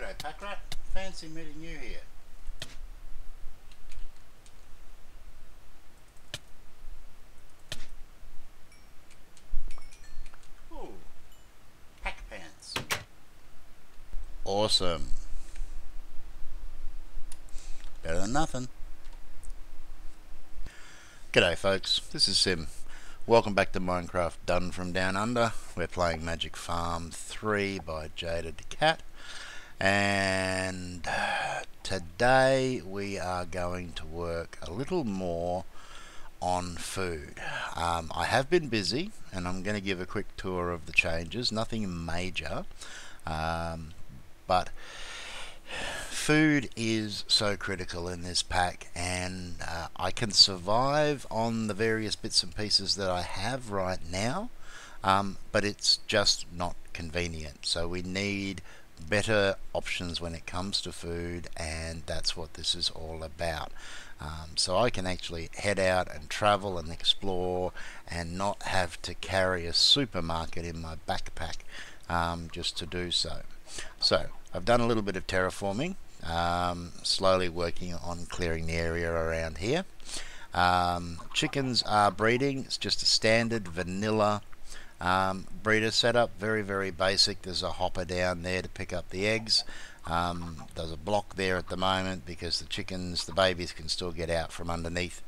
G'day Packrat, fancy meeting you here. Ooh, pack pants. Awesome. Better than nothing. G'day folks, this is Sim. Welcome back to Minecraft Done From Down Under. We're playing Magic Farm 3 by JadedCat. And today we are going to work a little more on food. I have been busy and I'm going to give a quick tour of the changes. Nothing major, but food is so critical in this pack, and I can survive on the various bits and pieces that I have right now, but it's just not convenient. So we need better options when it comes to food, and that's what this is all about. So I can actually head out and travel and explore and not have to carry a supermarket in my backpack just to do so. So I've done a little bit of terraforming, slowly working on clearing the area around here. Chickens are breeding. It's just a standard vanilla breeder setup, very basic. There's a hopper down there to pick up the eggs. There's a block there at the moment because the chickens, the babies, can still get out from underneath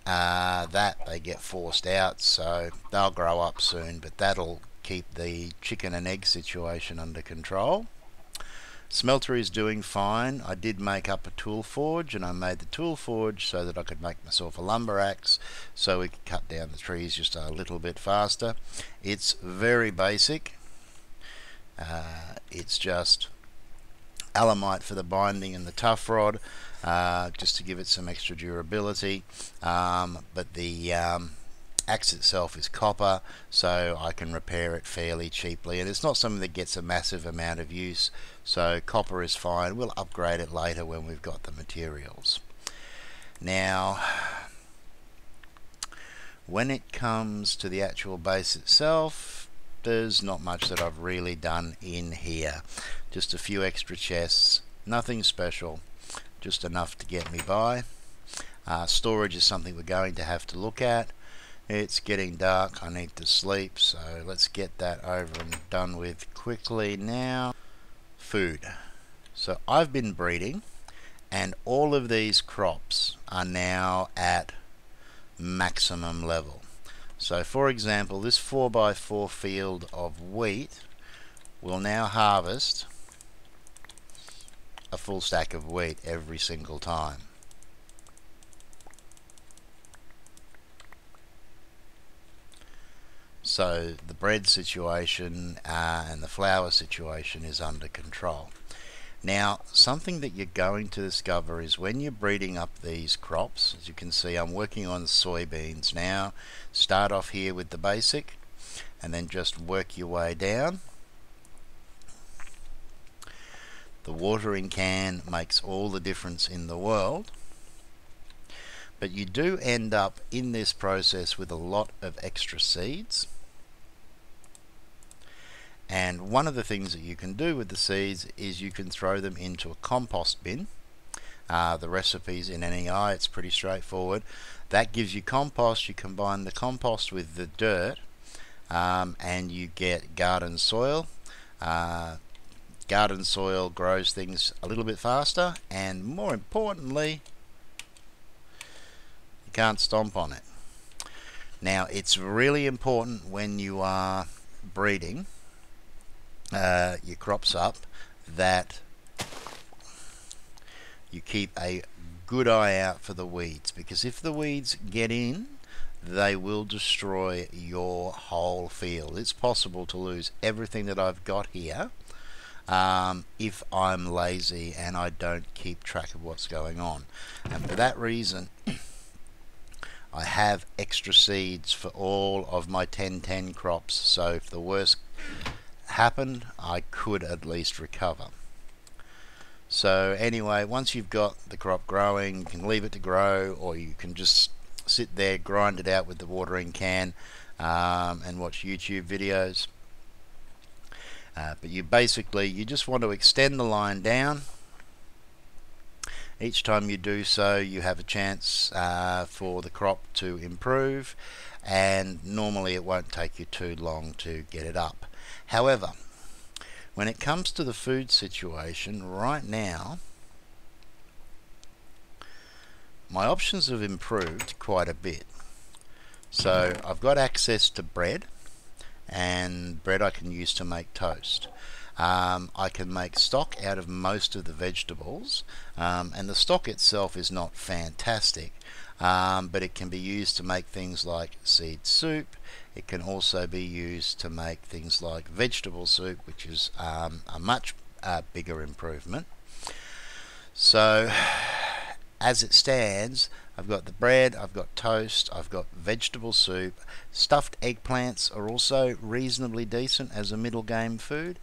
that. They get forced out, so they'll grow up soon, but that'll keep the chicken and egg situation under control. Smelter is doing fine. I did make up a tool forge, and I made the tool forge so that I could make myself a lumber axe so we could cut down the trees just a little bit faster. It's very basic. It's just alamite for the binding and the tough rod, just to give it some extra durability, but the axe itself is copper, so I can repair it fairly cheaply, and it's not something that gets a massive amount of use, so copper is fine. We'll upgrade it later when we've got the materials. Now, when it comes to the actual base itself, there's not much that I've really done in here. Just a few extra chests, nothing special, just enough to get me by. Storage is something we're going to have to look at. It's getting dark, I need to sleep, so let's get that over and done with quickly now. Food. So I've been breeding, and all of these crops are now at maximum level. So for example, this 4x4 field of wheat will now harvest a full stack of wheat every single time. So the bread situation and the flour situation is under control. Now, something that you're going to discover is when you're breeding up these crops, as you can see, I'm working on soybeans now. Start off here with the basic and then just work your way down. The watering can makes all the difference in the world, but you do end up in this process with a lot of extra seeds. And one of the things that you can do with the seeds is you can throw them into a compost bin. The recipe's in NEI, it's pretty straightforward. That gives you compost. You combine the compost with the dirt, and you get garden soil. Garden soil grows things a little bit faster, and more importantly, you can't stomp on it. Now, it's really important when you are breeding your crops up that you keep a good eye out for the weeds, because if the weeds get in, they will destroy your whole field. It's possible to lose everything that I've got here if I'm lazy and I don't keep track of what's going on. And for that reason, I have extra seeds for all of my 10-10 crops, so if the worst happened, I could at least recover. So anyway, once you've got the crop growing, you can leave it to grow, or you can just sit there, grind it out with the watering can, and watch YouTube videos. But you just want to extend the line down. Each time you do so, you have a chance for the crop to improve, and normally it won't take you too long to get it up. However, when it comes to the food situation right now, my options have improved quite a bit. So I've got access to bread, and bread I can use to make toast. I can make stock out of most of the vegetables, and the stock itself is not fantastic, but it can be used to make things like seed soup. It can also be used to make things like vegetable soup, which is a much bigger improvement. So as it stands, I've got the bread, I've got toast, I've got vegetable soup. Stuffed eggplants are also reasonably decent as a middle game food.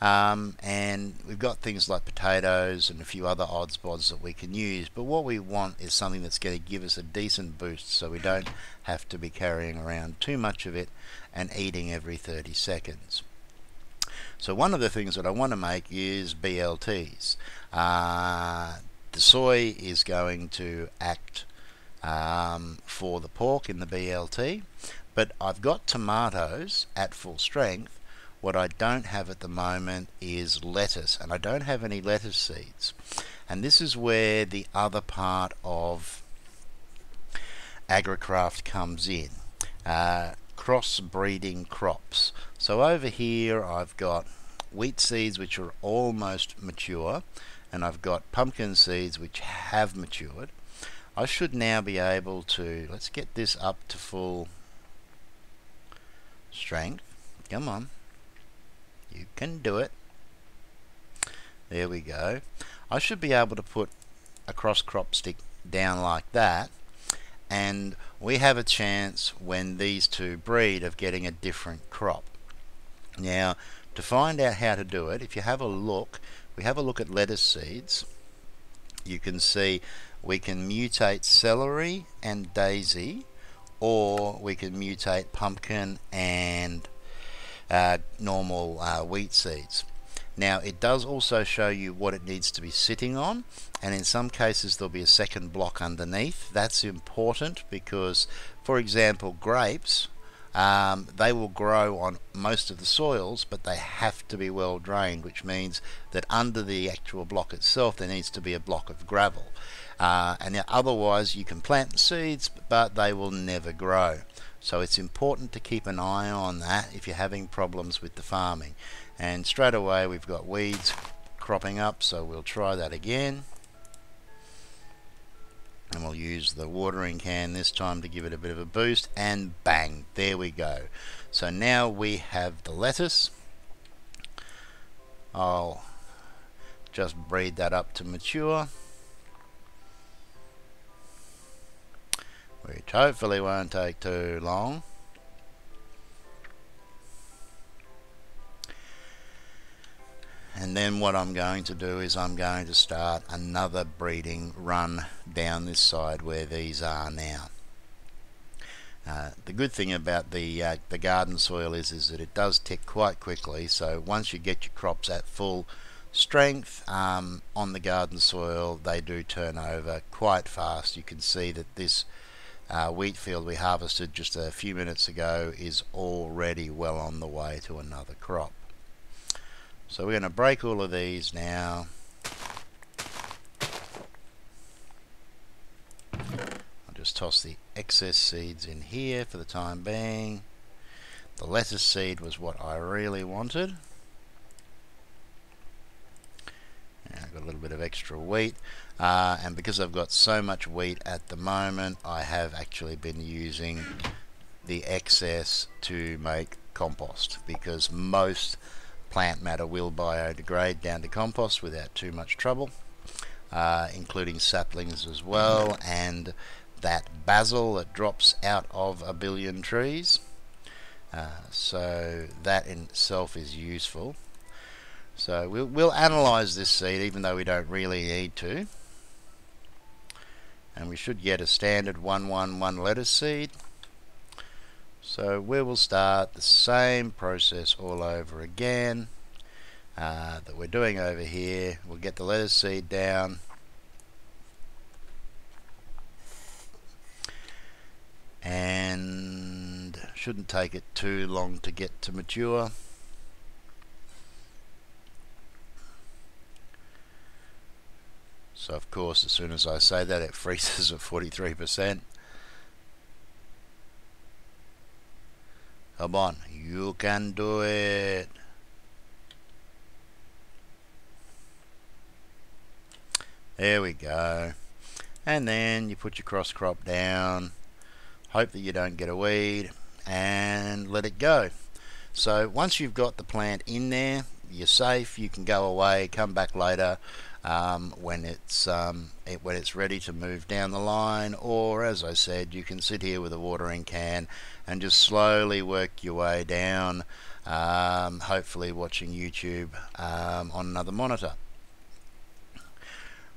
And we've got things like potatoes and a few other odds bods that we can use. But what we want is something that's going to give us a decent boost, so we don't have to be carrying around too much of it and eating every 30 seconds. So one of the things that I want to make is BLTs. The soy is going to act for the pork in the BLT, but I've got tomatoes at full strength. What I don't have at the moment is lettuce, and I don't have any lettuce seeds. And this is where the other part of Agricraft comes in. Crossbreeding crops. So over here I've got wheat seeds which are almost mature, and I've got pumpkin seeds which have matured. I should now be able to, let's get this up to full strength. Come on, you can do it. There we go. I should be able to put a cross crop stick down like that, and we have a chance when these two breed of getting a different crop. Now, to find out how to do it, if you have a look, we have a look at lettuce seeds, you can see we can mutate celery and daisy, or we can mutate pumpkin and normal wheat seeds. Now it does also show you what it needs to be sitting on, and in some cases there'll be a second block underneath. That's important because, for example, grapes, they will grow on most of the soils, but they have to be well drained, which means that under the actual block itself there needs to be a block of gravel. And otherwise you can plant the seeds, but they will never grow. So it's important to keep an eye on that if you're having problems with the farming. And straight away we've got weeds cropping up, so we'll try that again. And we'll use the watering can this time to give it a bit of a boost, and bang, there we go. So now we have the lettuce. I'll just breed that up to mature, which hopefully won't take too long. And then what I'm going to do is I'm going to start another breeding run down this side where these are now. The good thing about the garden soil is that it does tick quite quickly, so once you get your crops at full strength on the garden soil, they do turn over quite fast. You can see that this wheat field we harvested just a few minutes ago is already well on the way to another crop. So we're going to break all of these now. I'll just toss the excess seeds in here for the time being. The lettuce seed was what I really wanted. And I've got a little bit of extra wheat, and because I've got so much wheat at the moment, I have actually been using the excess to make compost, because most plant matter will biodegrade down to compost without too much trouble, including saplings as well, and that basil that drops out of a billion trees. So that in itself is useful. So we'll analyze this seed, even though we don't really need to, and we should get a standard 111 lettuce seed. So we will start the same process all over again. that we're doing over here. We'll get the lettuce seed down. And shouldn't take it too long to get to mature. So of course, as soon as I say that, it freezes at 43%. Come on, you can do it. There we go. And then you put your cross crop down, hope that you don't get a weed, and let it go. So once you've got the plant in there, you're safe. You can go away, come back later when it's ready to move down the line, or as I said, you can sit here with a watering can and just slowly work your way down, hopefully watching YouTube on another monitor.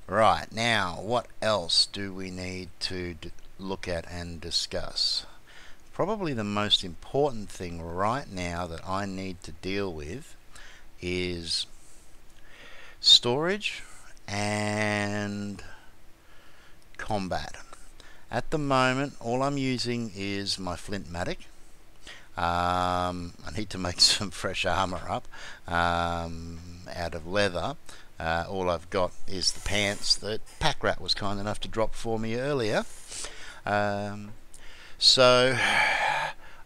Right, now what else do we need to look at and discuss? Probably the most important thing right now that I need to deal with is storage and combat. At the moment, all I'm using is my Flintmatic. I need to make some fresh armor up out of leather. All I've got is the pants that Pack Rat was kind enough to drop for me earlier. So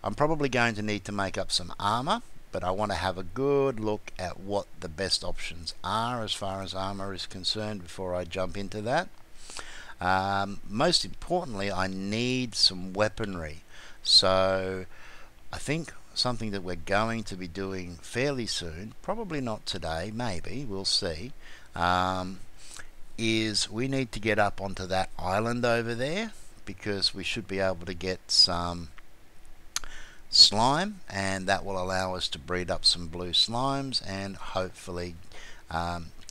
I'm probably going to need to make up some armor, but I want to have a good look at what the best options are as far as armor is concerned before I jump into that. Most importantly, I need some weaponry. So I think something that we're going to be doing fairly soon, probably not today, maybe, we'll see, is we need to get up onto that island over there, because we should be able to get some slime, and that will allow us to breed up some blue slimes and hopefully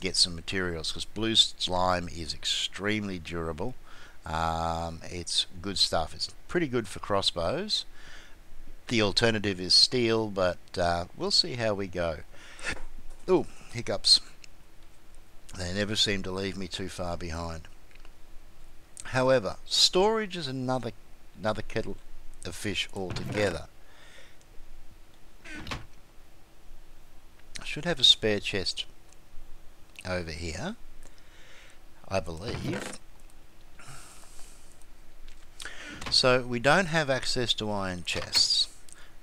get some materials, because blue slime is extremely durable. It's good stuff. It's pretty good for crossbows. The alternative is steel, but we'll see how we go. Oh, hiccups. They never seem to leave me too far behind. However, storage is another kettle of fish altogether. I should have a spare chest over here, I believe. So we don't have access to iron chests,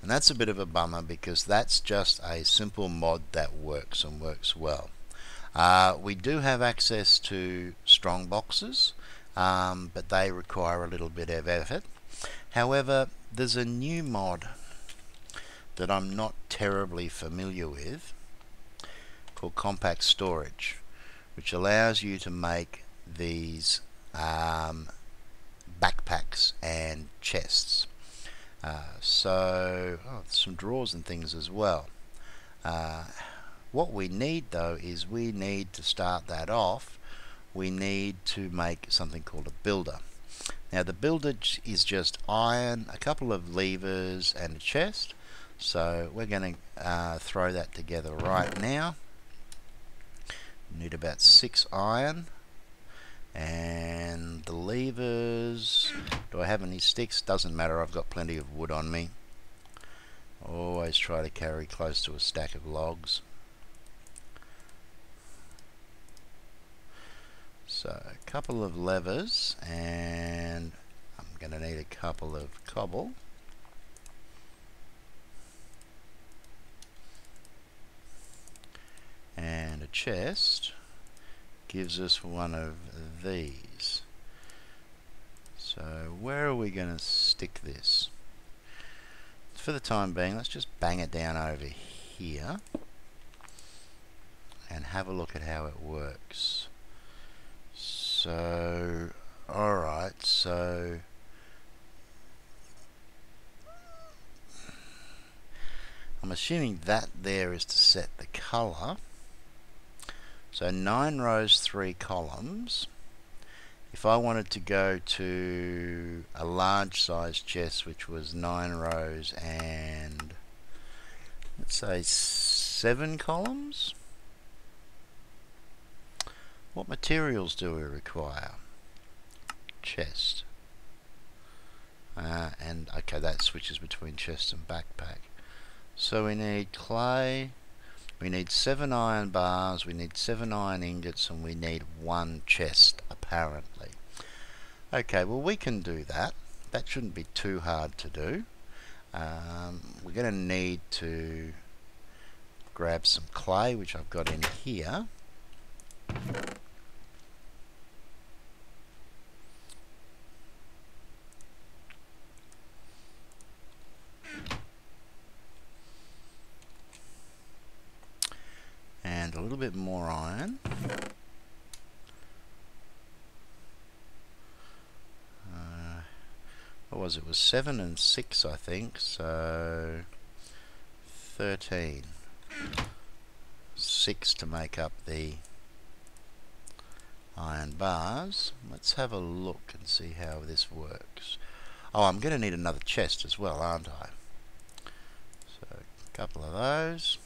and that's a bit of a bummer, because that's just a simple mod that works and works well. We do have access to strong boxes, but they require a little bit of effort. However, there's a new mod that I'm not terribly familiar with called compact storage, which allows you to make these backpacks and chests. Some drawers and things as well. What we need though is we need to start that off. We need to make something called a builder. Now the builder is just iron, a couple of levers and a chest. So we're going to throw that together right now. Need about 6 iron, and the levers, do I have any sticks? Doesn't matter, I've got plenty of wood on me. Always try to carry close to a stack of logs. So a couple of levers, and I'm going to need a couple of cobble. And a chest gives us one of these. So where are we going to stick this? For the time being, let's just bang it down over here and have a look at how it works. So alright, so I'm assuming that there is to set the colour. So 9 rows, 3 columns. If I wanted to go to a large size chest, which was 9 rows and let's say 7 columns, What materials do we require? Chest. And okay, that switches between chest and backpack. So we need clay, we need 7 iron bars, we need 7 iron ingots, and we need 1 chest apparently. Okay, well we can do that. That shouldn't be too hard to do. We're going to need to grab some clay, which I've got in here. And a little bit more iron. What was it? It was 7 and 6, I think, so 13. 6 to make up the iron bars. Let's have a look and see how this works. Oh, I'm going to need another chest as well, aren't I? So a couple of those.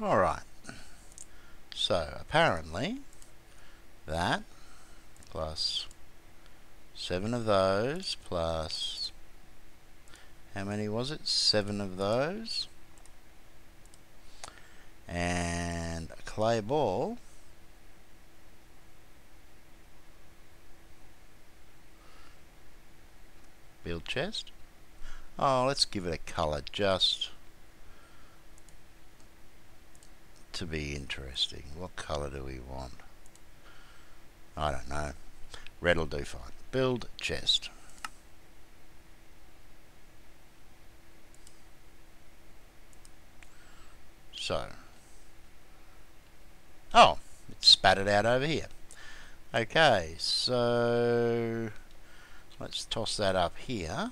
Alright, so apparently that plus 7 of those plus, how many was it? 7 of those, and a clay ball build chest. Oh, let's give it a colour just to be interesting. What colour do we want? I don't know. Red'll do fine. Build chest. So, oh, it's spattered out over here. Okay, so let's toss that up here.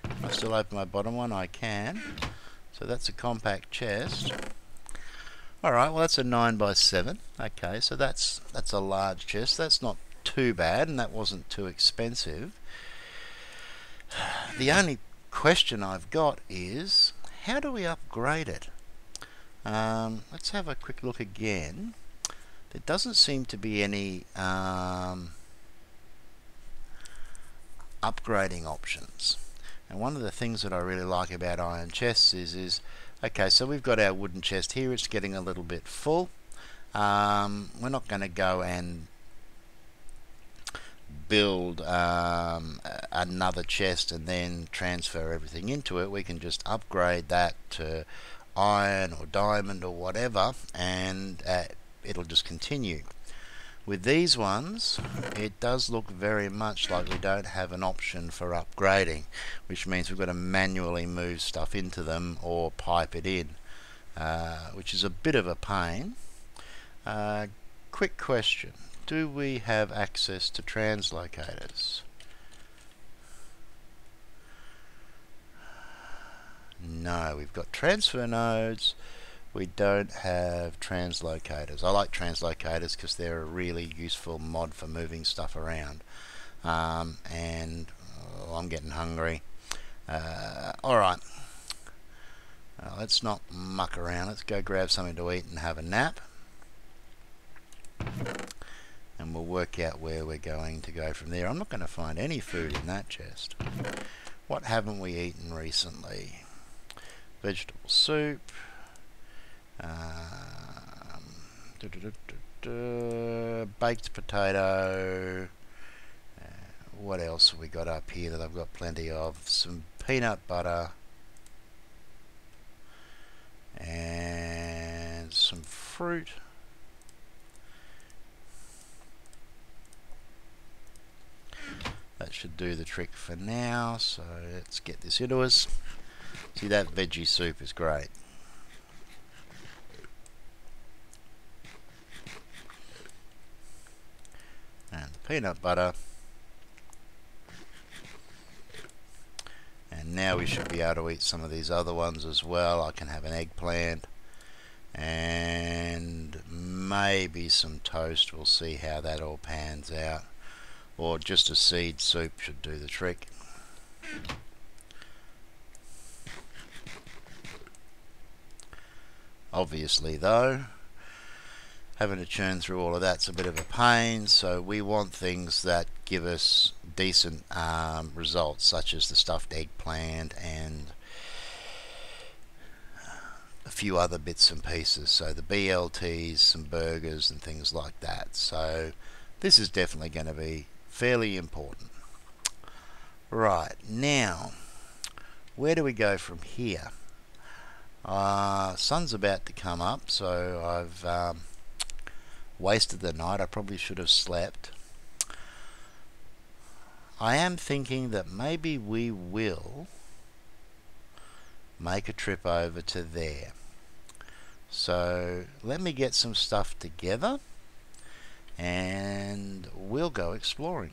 Can I still open my bottom one? I can. So that's a compact chest. Alright, well that's a 9 by 7. Okay, so that's a large chest. That's not too bad, and that wasn't too expensive. The only question I've got is, how do we upgrade it? Let's have a quick look again. There doesn't seem to be any upgrading options. And one of the things that I really like about iron chests is okay, so we've got our wooden chest here. It's getting a little bit full. We're not going to go and build another chest and then transfer everything into it. We can just upgrade that to iron or diamond or whatever, and it'll just continue. With these ones, it does look very much like we don't have an option for upgrading, which means we've got to manually move stuff into them or pipe it in, which is a bit of a pain. Quick question. Do we have access to translocators? No, we've got transfer nodes. We don't have translocators. I like translocators because they're a really useful mod for moving stuff around. And I'm getting hungry. Alright. Let's not muck around. Let's go grab something to eat and have a nap. And we'll work out where we're going to go from there. I'm not going to find any food in that chest. What haven't we eaten recently? Vegetable soup. Baked potato. What else have we got up here that I've got plenty of? Some peanut butter and some fruit. That should do the trick for now, so let's get this into us. See, that veggie soup is great. And the peanut butter. And now we should be able to eat some of these other ones as well. I can have an eggplant and maybe some toast. We'll see how that all pans out. Or just a seed soup should do the trick. Obviously though, having to churn through all of that's a bit of a pain, so we want things that give us decent results, such as the stuffed eggplant and a few other bits and pieces. So the BLTs, some burgers and things like that. So this is definitely going to be fairly important. Right, now where do we go from here? Sun's about to come up, so I've wasted the night. I probably should have slept. I am thinking that maybe we will make a trip over to there. So let me get some stuff together and we'll go exploring.